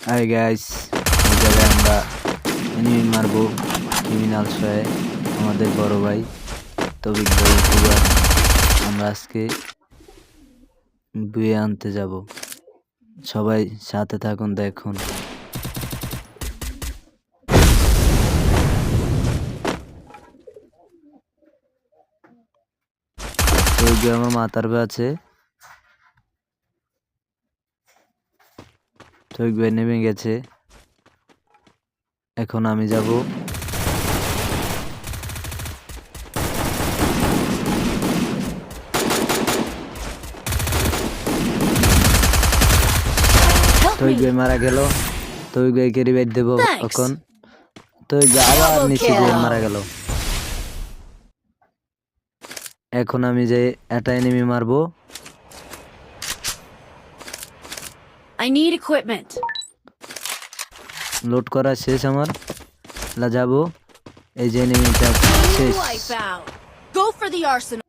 Hi guys, এই জায়গায় আমরা এনিমি মারবো ক্রিমিনাল সয়ে আমাদের বড় ভাই তবিক ভাই ইউটিউবার। আমরা আজকে বিয়ে আনতে যাব, সবাই সাথে থাকুন দেখুন। তবিক ভাই আমার মাথার উপরে আছে। তবিক ভাই নেমে গেছে, এখন আমি যাব। তবিক ভাই মারা গেল। তবিক ভাইকে রিভাইভ দেব এখন। তবিক ভাই আবার নিচে গিয়ে মারা গেল। এখন আমি যে একটা এনিমি মারবো। I need equipment. লোড করা শেষ আমার, যাবো। এই যে এনিমিটা শেষ। Wipe out. Go for the arsenal.